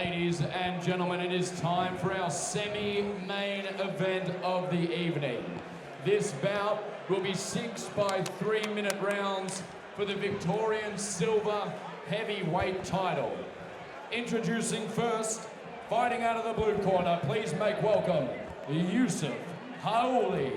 Ladies and gentlemen, it is time for our semi-main event of the evening. This bout will be 6 by 3-minute rounds for the Victorian Silver Heavyweight title. Introducing first, fighting out of the blue corner, please make welcome Yussuf Haouli.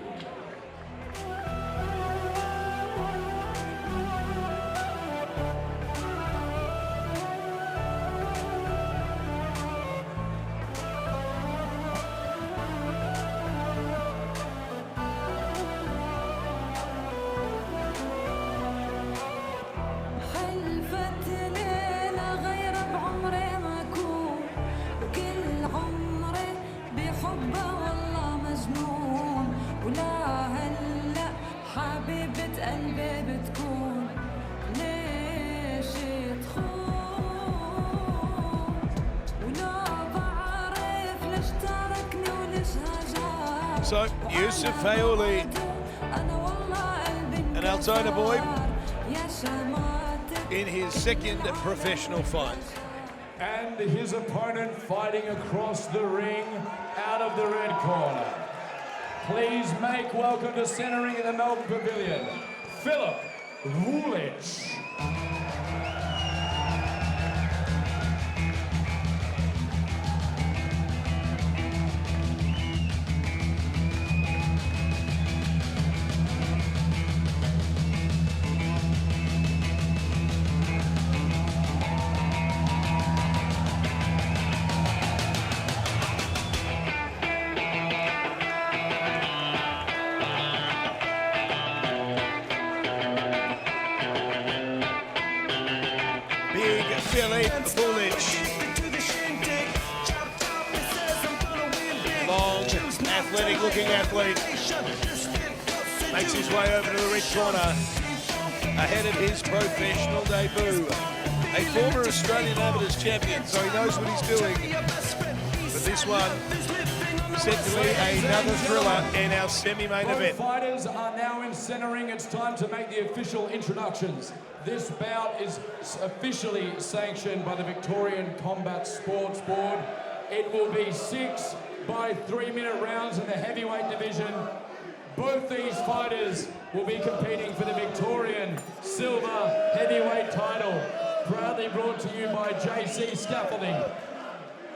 So, Yussuf Haouli, an Altona boy, in his second professional fight. And his opponent fighting across the ring out of the red corner. Please make welcome to centering in the Melbourne Pavilion, Filip Vulic. Filip Vulic, long, athletic-looking athlete, makes his way over to the red corner ahead of his professional debut. A former Australian Amateurs champion, so he knows what he's doing. But this one set to be another thriller in our semi-main event. Both fighters are now in centering. It's time to make the official introductions. This bout is officially sanctioned by the Victorian Combat Sports Board. It will be 6 by 3-minute rounds in the heavyweight division. Both these fighters will be competing for the Victorian Silver Heavyweight title, proudly brought to you by JC Scaffolding.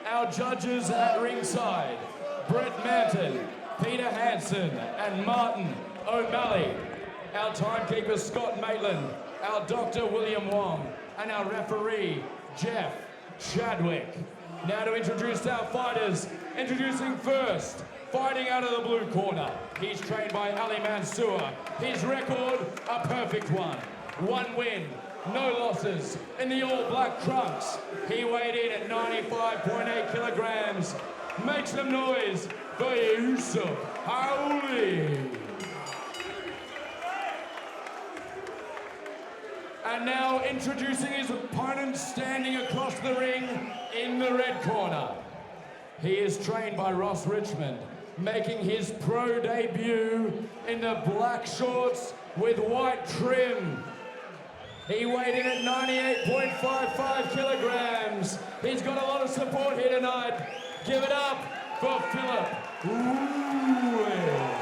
Our judges at ringside, Brett Manton, Peter Hansen, and Martin O'Malley. Our timekeeper, Scott Maitland, our doctor, William Wong, and our referee, Jeff Chadwick. Now to introduce our fighters, introducing first, fighting out of the blue corner. He's trained by Ali Mansour. His record, a perfect one. 1 win, no losses in the all-black trunks. He weighed in at 95.8 kilograms. Make some noise for Yussuf Haouli. And now introducing his opponent standing across the ring in the red corner. He is trained by Ross Richmond, making his pro debut in the black shorts with white trim. He weighed in at 98.55 kilograms. He's got a lot of support here tonight. Give it up for Filip Vulic.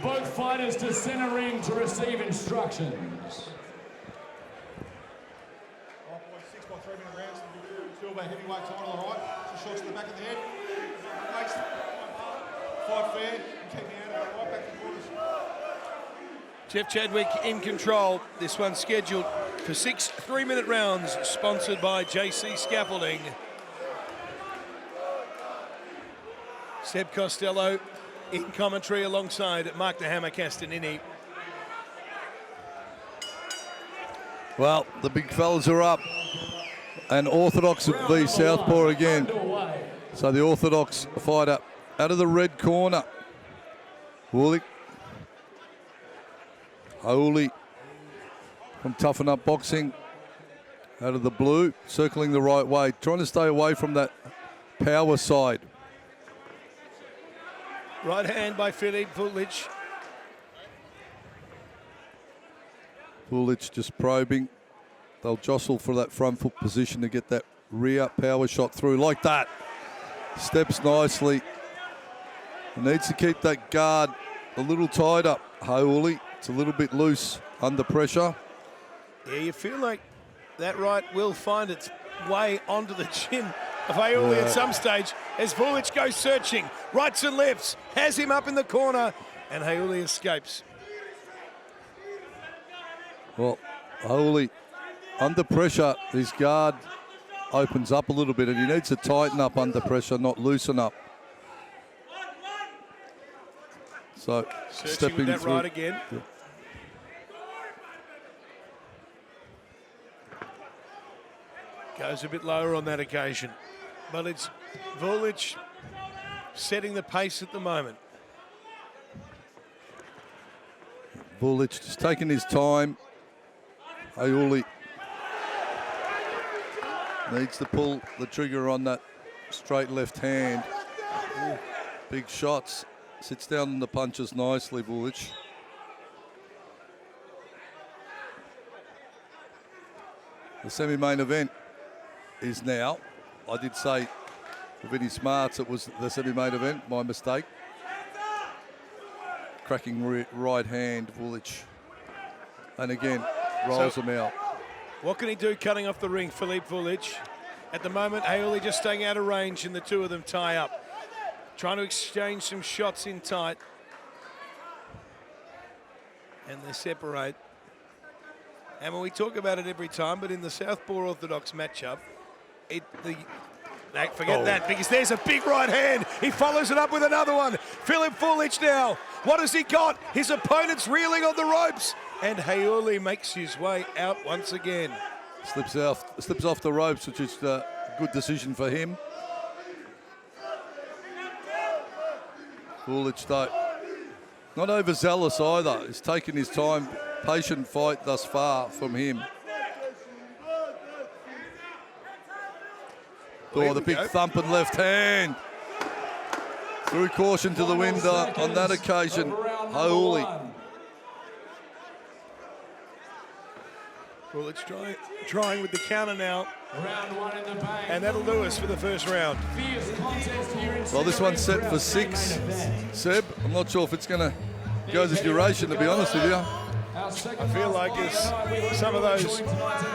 Both fighters to center ring to receive instructions. 6 by 3-minute rounds to the Silver Heavyweight title, all right? Just shots to the back of the head. Fight fair, keep me out of it, right back to the quarters. Jeff Chadwick in control. This one's scheduled for 6 3-minute rounds, sponsored by JC Scaffolding. Seb Costello in commentary alongside Mark the Hammer Castanini. Well, the big fellas are up, and Orthodox v Southpaw again. So the Orthodox fighter out of the red corner, Vulic. Haouli from Toughen Up Boxing out of the blue, circling the right way, trying to stay away from that power side. Right hand by Filip Vulic. Vulic just probing. They'll jostle for that front foot position to get that rear power shot through like that. Steps nicely. Needs to keep that guard a little tighter. Haouli, it's a little bit loose under pressure. Yeah, you feel like that right will find its way onto the chin of Haouli at some stage as Vulic goes searching. Rights and lefts, has him up in the corner, and Haouli escapes. Well, Haouli, under pressure, his guard opens up a little bit and he needs to tighten up under pressure, not loosen up. So, Searching stepping with that through. right again. Yeah. Goes a bit lower on that occasion. But it's Vulic setting the pace at the moment. Vulic just taking his time. Haouli needs to pull the trigger on that straight left hand. Ooh, big shots. Sits down on the punches nicely, Vulic. The semi-main event is now. I did say for Vinnie Smarts it was the semi-main event, my mistake. Cracking right hand, Vulic. And again, rolls him out. What can he do cutting off the ring, Filip Vulic? At the moment, Haouli just staying out of range and the two of them tie up. Trying to exchange some shots in tight. And they separate. And when we talk about it every time, but in the Southpaw Orthodox matchup, forget that, because there's a big right hand. He follows it up with another one. Filip Vulic now. What has he got? His opponent's reeling on the ropes. And Haouli makes his way out once again. Slips off the ropes, which is a good decision for him. Vulic, though, not overzealous either. He's taken his time. Patient fight thus far from him. Oh, the big thumping left hand. Threw caution to the wind on that occasion. Haouli. Vulic trying with the counter now. Round one in the bank. And that'll do us for the first round. Fierce contest here in Well, this one's set for 6. Seb, I'm not sure if it's going to go the duration, to be honest with you. I feel like as some of those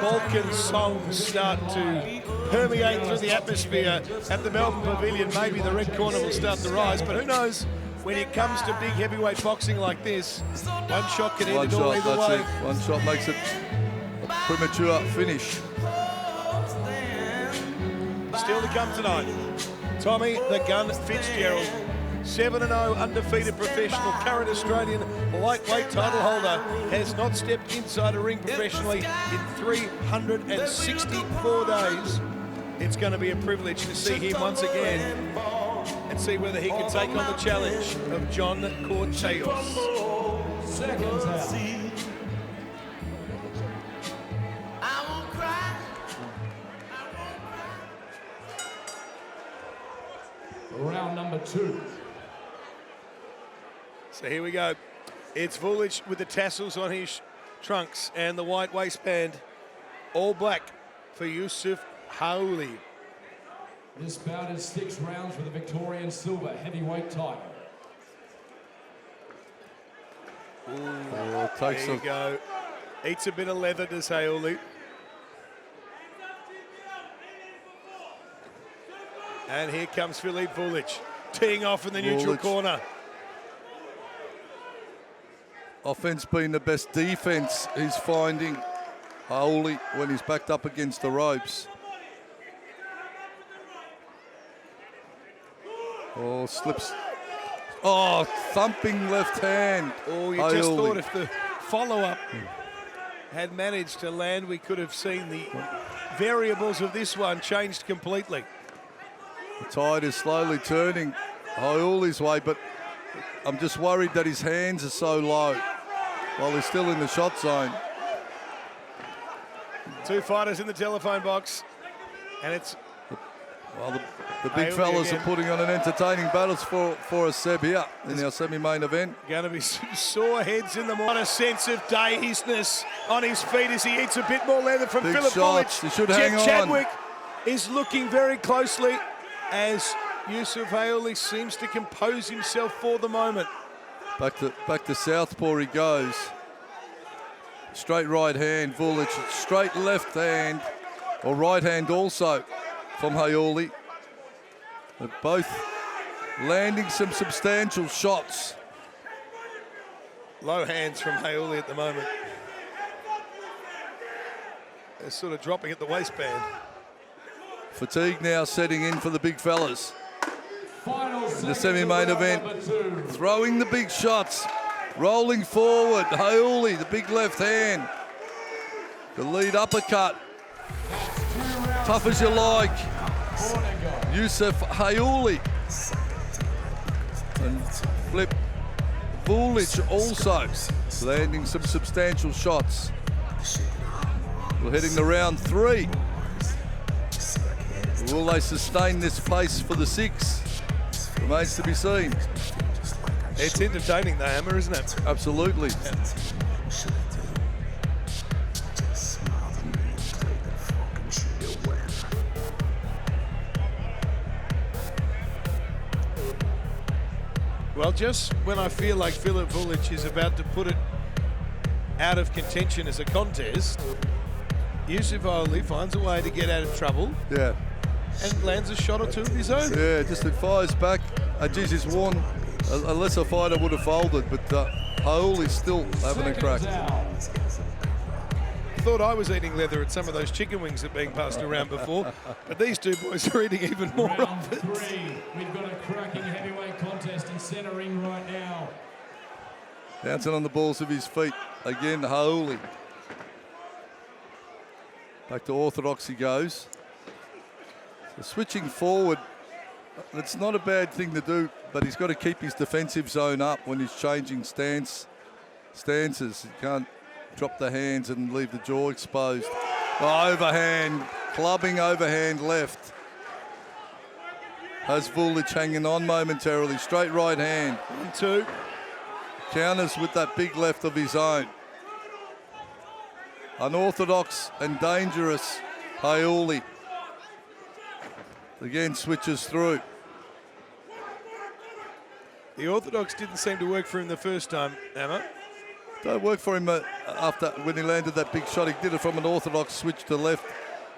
Balkan songs start to permeate through the atmosphere at the Melbourne Pavilion, maybe the red corner will start to rise, but who knows, when it comes to big heavyweight boxing like this, one shot can end it all either way. One shot makes it a premature finish. Still to come tonight, Tommy the Gun Fitzgerald, 7-0 undefeated professional, current Australian lightweight title holder, has not stepped inside a ring professionally in 364 days. It's going to be a privilege to see him once again and see whether he can take on the challenge of John Corteos. Seconds out. Round number 2. So here we go. It's Vulic with the tassels on his trunks and the white waistband. All black for Yussuf Haouli. This bout is 6 rounds for the Victorian silver heavyweight title. Oh, takes There you go. Eats a bit of leather, does Haouli. And here comes Filip Vulic, teeing off in the neutral corner. Offense being the best defense he's finding, Haouli, when he's backed up against the ropes. Oh, slips. Oh, thumping left hand. Oh, you just thought if the follow-up had managed to land, we could have seen the variables of this one changed completely. The tide is slowly turning Haouli's way, but I'm just worried that his hands are so low while he's still in the shot zone. Two fighters in the telephone box, and it's Well, the big fellas are putting on an entertaining battles for us, Seb, here in our semi-main event. Going to be some sore heads in the morning. A sense of dazedness on his feet as he eats a bit more leather from Big Filip shots. Vulic. He should hang on. Chadwick is looking very closely as Yussuf Haouli seems to compose himself for the moment. Back to southpaw he goes. Straight right hand, Vulic. Straight left hand, or right hand also from Haouli. They're both landing some substantial shots. Low hands from Haouli at the moment. They're sort of dropping at the waistband. Fatigue now setting in for the big fellas. In the semi-main event, throwing the big shots, rolling forward. Haouli, the big left hand. The lead uppercut. Tough as you like. Yussuf Haouli. And Filip Vulic also landing some substantial shots. We're heading to round 3. Will they sustain this pace for the 6? Remains to be seen. It's entertaining, though, Hammer, isn't it? Absolutely. Well, just when I feel like Filip Vulic is about to put it out of contention as a contest, Yussuf Haouli finds a way to get out of trouble. Yeah. And lands a shot or two of his own. Yeah, just it fires back. Jesus he's won. A lesser fighter would have folded, but Haouli's still having a crack. I thought I was eating leather at some of those chicken wings that are being passed around before, but these two boys are eating even more Round of it. 3. We've got a cracking heavyweight contest in centre ring right now. Bouncing on the balls of his feet. Again, Haouli. Back to orthodox he goes. So switching forward, it's not a bad thing to do, but he's got to keep his defensive zone up when he's changing stances. He can't drop the hands and leave the jaw exposed. Oh, overhand, clubbing overhand left. Has Vulic hanging on momentarily. Straight right hand. 1-2. Counters with that big left of his own. Unorthodox and dangerous Haouli. Again, switches through. The orthodox didn't seem to work for him the first time, Emma. Don't work for him after when he landed that big shot. He did it from an orthodox switch to left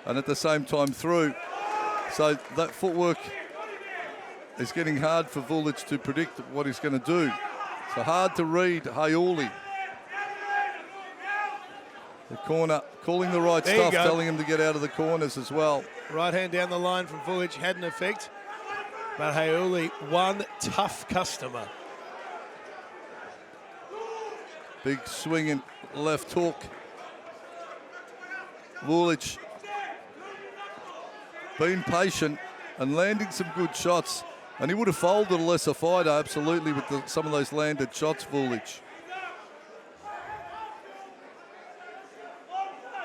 and at the same time through. So that footwork is getting hard for Vulic to predict what he's going to do. So hard to read Haouli. The corner, calling the right stuff, telling him to get out of the corners as well. Right hand down the line from Vulic had an effect, but Haouli, one tough customer. Big swinging left hook. Vulic being patient and landing some good shots. And he would have folded a lesser fighter, absolutely, with some of those landed shots, Vulic.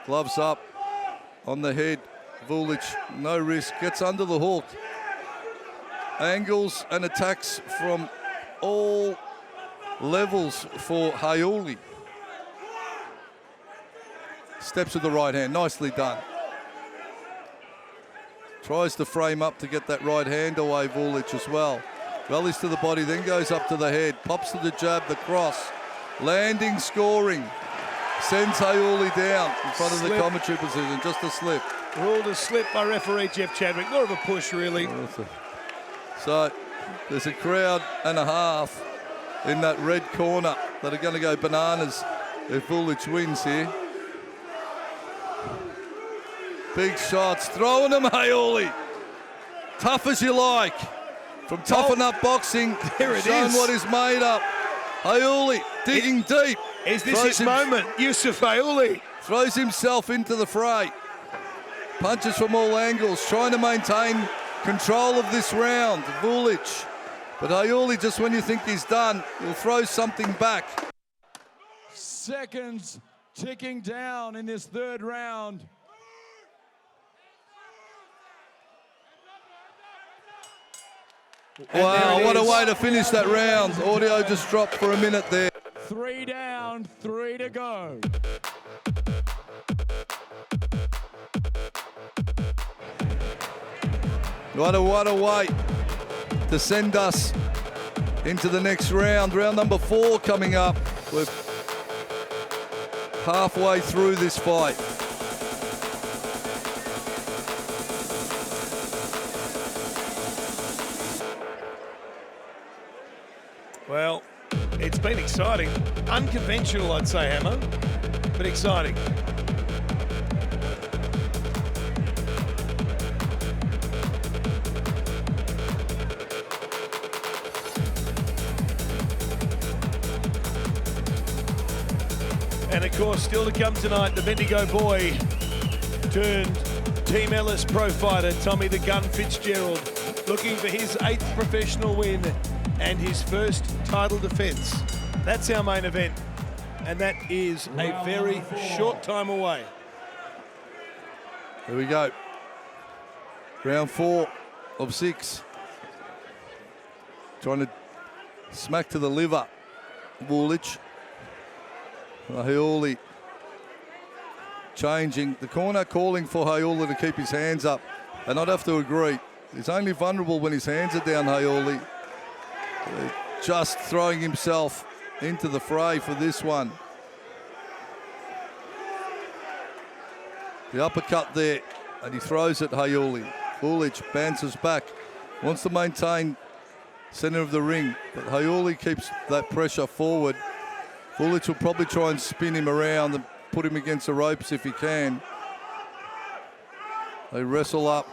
Gloves up on the head. Vulic, no risk, gets under the hook. Angles and attacks from all levels for Haouli. Steps with the right hand, nicely done. Tries to frame up to get that right hand away, Vulic as well. Rallies to the body, then goes up to the head. Pops to the jab, the cross. Landing, scoring. Sends Haouli down in front of the commentary position, just a slip. Ruled a slip by referee Jeff Chadwick. More of a push, really. So there's a crowd and a half in that red corner that are going to go bananas if Vulic wins here. Big shots, throwing them, Haouli. Tough as you like. From Toughen Up Boxing, there it showing is. what is made up. Haouli digging deep. Is this his moment? Yussuf Haouli throws himself into the fray. Punches from all angles, trying to maintain control of this round. Vulic. But Haouli, just when you think he's done, he'll throw something back. Seconds ticking down in this third round. Wow, what a way to finish that round. Audio just dropped for a minute there. 3 down, 3 to go. What a way to send us into the next round. Round number 4 coming up. We're halfway through this fight. Well, it's been exciting. Unconventional, I'd say, Hammer, but exciting. And of course, still to come tonight, the Bendigo boy turned Team Ellis pro fighter, Tommy the Gun Fitzgerald, looking for his 8th professional win and his first title defence. That's our main event, and that is a very short time away. Here we go. Round 4 of 6. Trying to smack to the liver. Vulic. Haouli changing. The corner calling for Haouli to keep his hands up. And I'd have to agree. He's only vulnerable when his hands are down, Haouli. Just throwing himself into the fray for this one. The uppercut there, and he throws at Haouli. Vulic bounces back, wants to maintain centre of the ring, but Haouli keeps that pressure forward. Vulic will probably try and spin him around and put him against the ropes if he can. They wrestle up.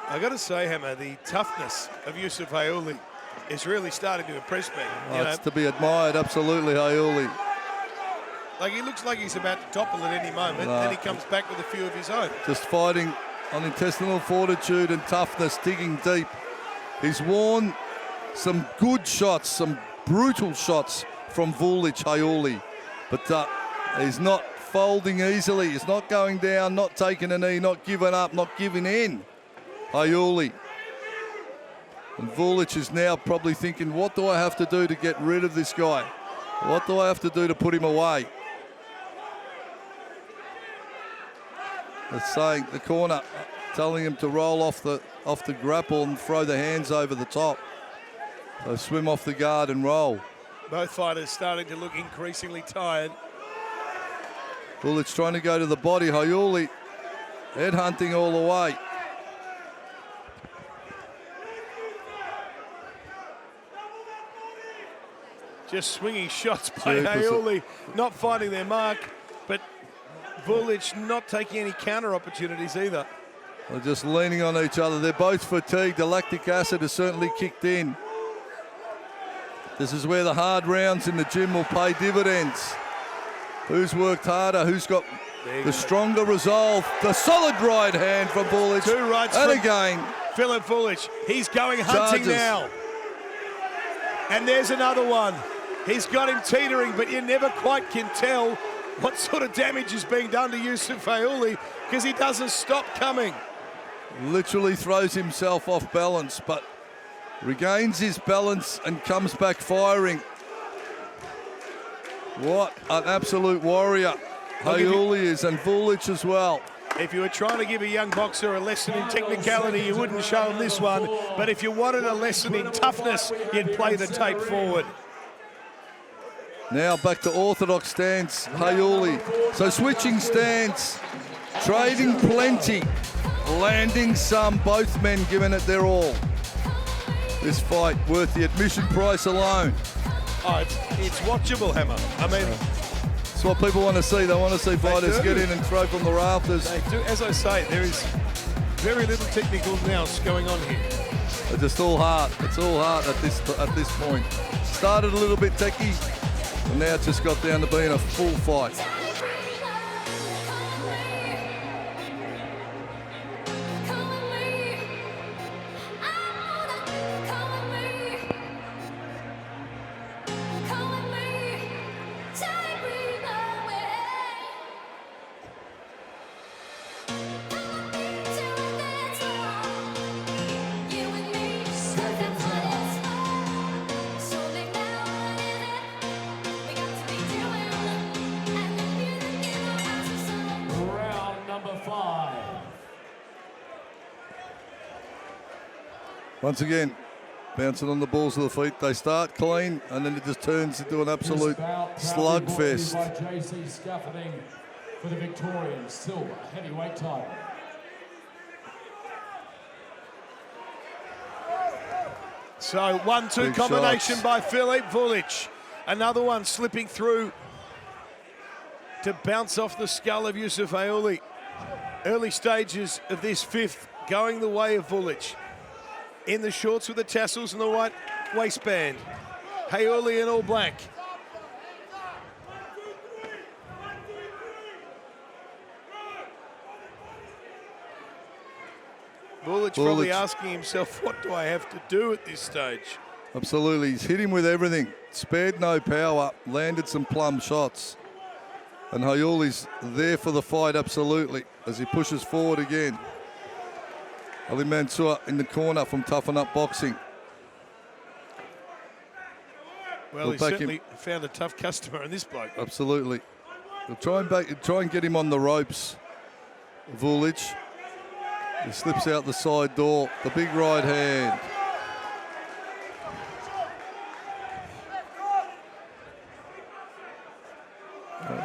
I got to say, Hammer, the toughness of Yussuf Haouli is really starting to impress me. It's to be admired, absolutely, Haouli. Like, he looks like he's about to topple at any moment, and he comes back with a few of his own. Just fighting on intestinal fortitude and toughness, digging deep. He's worn some good shots, some brutal shots from Vulic, Haouli, but he's not folding easily. He's not going down, not taking a knee, not giving up, not giving in. Haouli. And Vulic is now probably thinking, what do I have to do to get rid of this guy? What do I have to do to put him away? They're saying the corner, telling him to roll off the grapple and throw the hands over the top. So swim off the guard and roll. Both fighters starting to look increasingly tired. Vulic trying to go to the body. Haouli head hunting all the way. Just swinging shots by Haouli, not finding their mark, but Vulic not taking any counter opportunities either. They're just leaning on each other. They're both fatigued. The lactic acid has certainly kicked in. This is where the hard rounds in the gym will pay dividends. Who's worked harder? Who's got the stronger resolve? The solid right hand from Vulic. 2 rights and from again. Filip Vulic. He's going hunting now. And there's another one. He's got him teetering, but you never quite can tell what sort of damage is being done to Yussuf Haouli because he doesn't stop coming. Literally throws himself off balance, but regains his balance and comes back firing. What an absolute warrior Haouli is, and Vulic as well. If you were trying to give a young boxer a lesson in technicality, you wouldn't show him this one. But if you wanted a lesson in toughness, you'd play the tape forward. Now back to orthodox stance, Haouli. So switching stance, trading plenty, landing some, both men giving it their all. This fight worth the admission price alone. Oh, it's watchable, Hammer. I mean, it's what people want to see. They want to see fighters get in and throw from the rafters. They do. As I say, there is very little technical nous going on here. They're just all heart. It's all heart at this point. Started a little bit techie, and now it's just got down to being a full fight. 5. Once again, bouncing on the balls of the feet. They start clean, and then it just turns into an absolute slugfest. By JC Scaffolding for the Victorian silver heavyweight title. So 1-2 Big combination shots by Filip Vulic. Another one slipping through to bounce off the skull of Yussuf Haouli. Early stages of this fifth going the way of Vulic. In the shorts with the tassels and the white waistband. Haouli in all black. Vulic probably asking himself, what do I have to do at this stage? Absolutely, he's hit him with everything. Spared no power, landed some plum shots. And Haouli's there for the fight, absolutely, as he pushes forward again. Ali Mansour in the corner from Toughen Up Boxing. Well, he certainly found a tough customer in this bloke. Absolutely. He'll try and get him on the ropes, Vulic. He slips out the side door. The big right hand.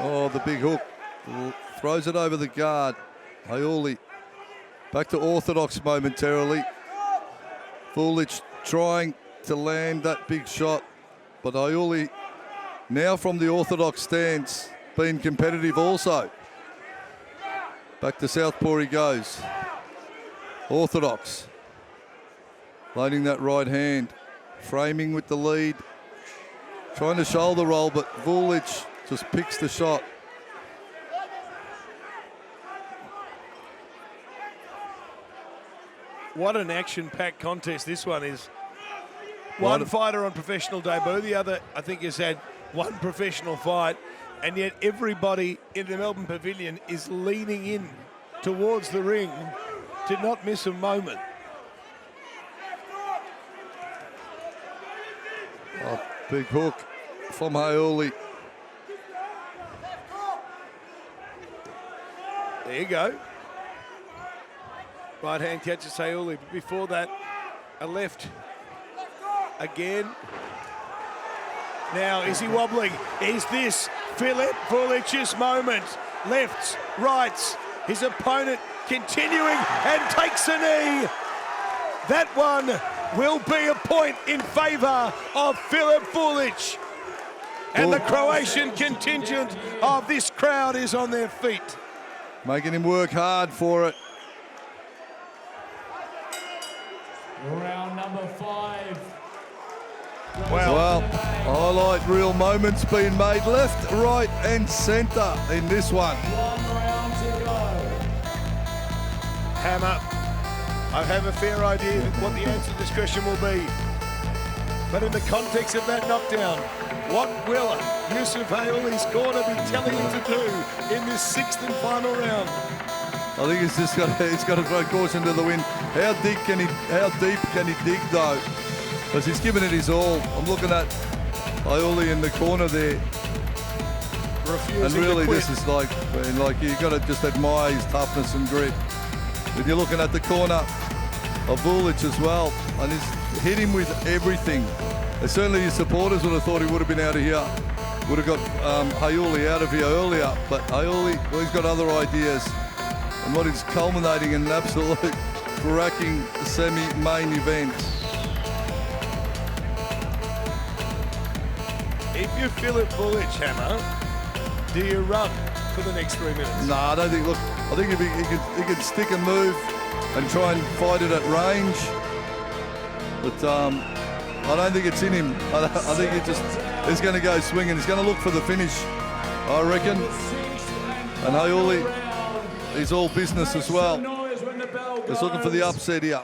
Oh, the big hook. Throws it over the guard. Haouli back to orthodox momentarily. Vulic trying to land that big shot. But Haouli now from the orthodox stance, being competitive also. Back to southpaw he goes. Orthodox. Loading that right hand. Framing with the lead. Trying to shoulder roll, but Vulic just picks the shot. What an action-packed contest this one is. One fighter on professional debut, the other, I think, has had one professional fight, and yet everybody in the Melbourne Pavilion is leaning in towards the ring to not miss a moment. Oh, big hook from Haouli. There you go. Right hand catches Haouli, but before that, a left again. Now, is he wobbling? Is this Filip Vulic's moment? Lefts, rights, his opponent continuing and takes a knee. That one will be a point in favour of Filip Vulic. And the Croatian contingent of this crowd is on their feet. Making him work hard for it. Round number 5. Well, highlight real moments being made left, right and centre in this one. 1 round to go. Hammer, I have a fair idea of what the answer to this question will be. But in the context of that knockdown, what will Yussuf Haouli's corner be telling him to do in this 6th and final round? I think he's got to throw caution to the wind. How deep can he dig though? Because he's given it his all. I'm looking at Haouli in the corner there. Refusing and really to quit. this is like you've got to just admire his toughness and grit. If you're looking at the corner of Vulic as well, and he's hit him with everything. And certainly his supporters would have thought he would have been out of here. Would have got Haouli out of here earlier. But Haouli, well, he's got other ideas. And what is culminating in an absolute cracking semi-main event. If you're Filip Vulic, Hammer, do you run for the next 3 minutes? No, I don't think. Look, I think if he could stick and move and try and fight it at range, but I don't think it's in him. I think he's going to go swinging. He's going to look for the finish, I reckon. And Haouli, he's all business as well. He's looking for the upset here.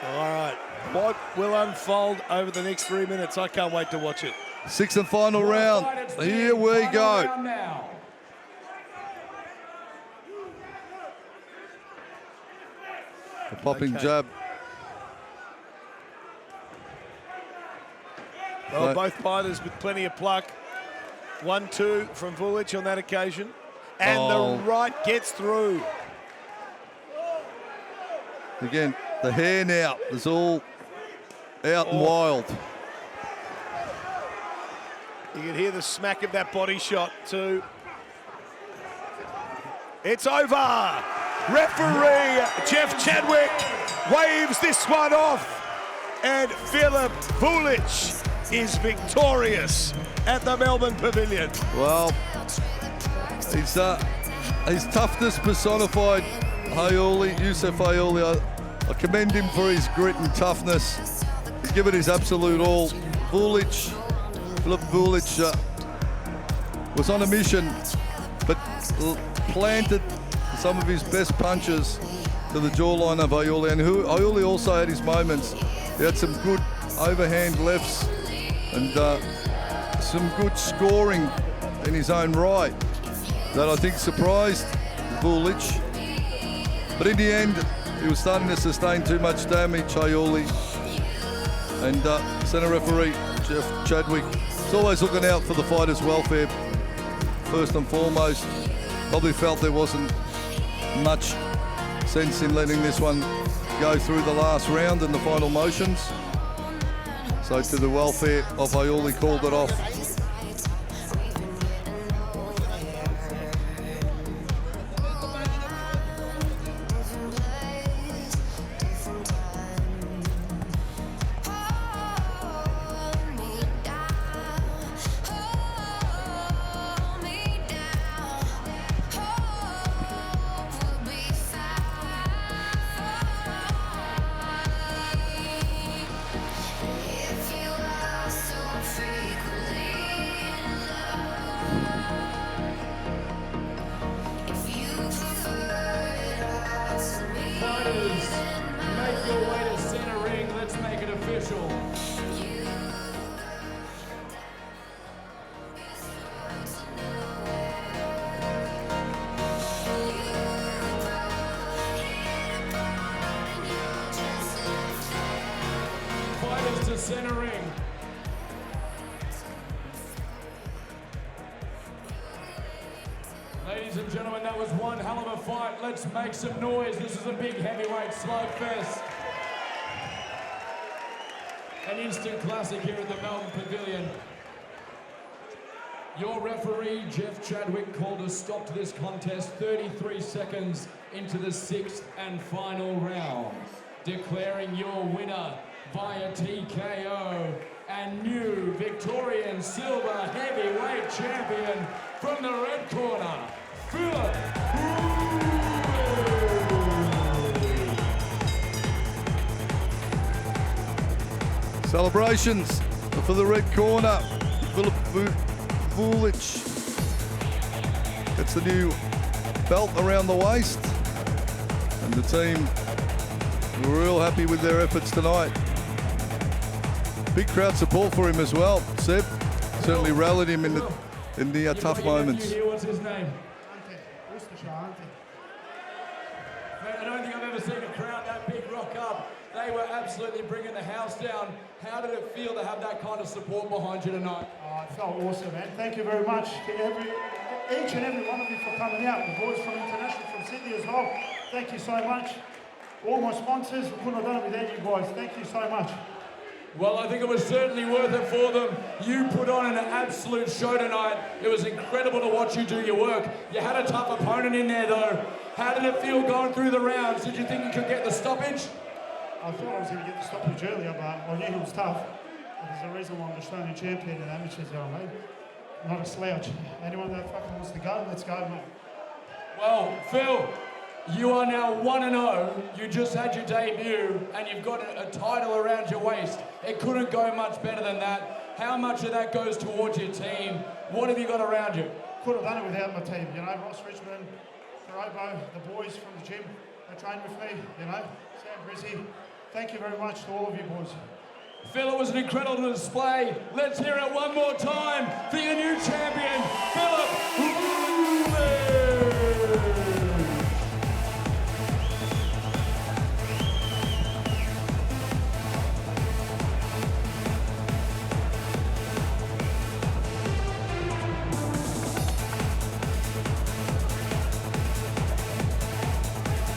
All right. What will unfold over the next 3 minutes? I can't wait to watch it. 6th and final round. Here we go. A popping jab. Well, both fighters with plenty of pluck. 1-2 from Vulic on that occasion. And the right gets through. Again, the hair now is all out and wild. You can hear the smack of that body shot too. It's over. Referee Jeff Chadwick waves this one off. And Filip Vulic is victorious at the Melbourne Pavilion. Well, his toughness personified. Haouli, Yussuf Haouli, I commend him for his grit and toughness. He's given his absolute all. Filip Vulic was on a mission, but planted some of his best punches to the jawline of Haouli. And Haouli also had his moments. He had some good overhand lefts and some good scoring in his own right that I think surprised Vulic. But in the end, he was starting to sustain too much damage, Haouli. And centre referee Jeff Chadwick is always looking out for the fighter's welfare, first and foremost. Probably felt there wasn't much sense in letting this one go through the last round and the final motions. So to the welfare of Haouli, called it off. Fighters, make your way to center ring. Let's make it official. Fighters to center ring. Ladies and gentlemen, that was one hell of a fight. Let's make some noise. This is a big heavyweight slugfest. An instant classic here at the Melbourne Pavilion. Your referee, Jeff Chadwick, called a stop to this contest 33 seconds into the 6th and final round, declaring your winner via TKO and new Victorian silver heavyweight champion from the red corner, Filip. Celebrations for the red corner. Filip Vulic gets the new belt around the waist. And the team were real happy with their efforts tonight. Big crowd support for him as well. Seb certainly rallied him in the tough moments. What's his name? I don't think I've ever seen a crowd that big rock up. They were absolutely bringing the house down. How did it feel to have that kind of support behind you tonight? Oh, it felt awesome, man. Thank you very much to each and every one of you for coming out. The boys from International, from Sydney as well. Thank you so much. All my sponsors, we couldn't have done it without you guys. Thank you so much. Well, I think it was certainly worth it for them. You put on an absolute show tonight. It was incredible to watch you do your work. You had a tough opponent in there, though. How did it feel going through the rounds? Did you think you could get the stoppage? I thought I was going to get the stoppage earlier, but I knew he was tough. There's a reason why I'm the Australian champion in amateurs, you know what I mean? Not a slouch. Anyone that fucking wants to go, let's go, mate. Well, Phil, you are now 1-0. You just had your debut, and you've got a title around your waist. It couldn't go much better than that. How much of that goes towards your team? What have you got around you? Could have done it without my team, you know, Ross Richmond, Robo, the boys from the gym, they train with me, you know, Sam Brizzy. Thank you very much to all of you boys. Phil, it was an incredible display. Let's hear it one more time for your new champion, Filip.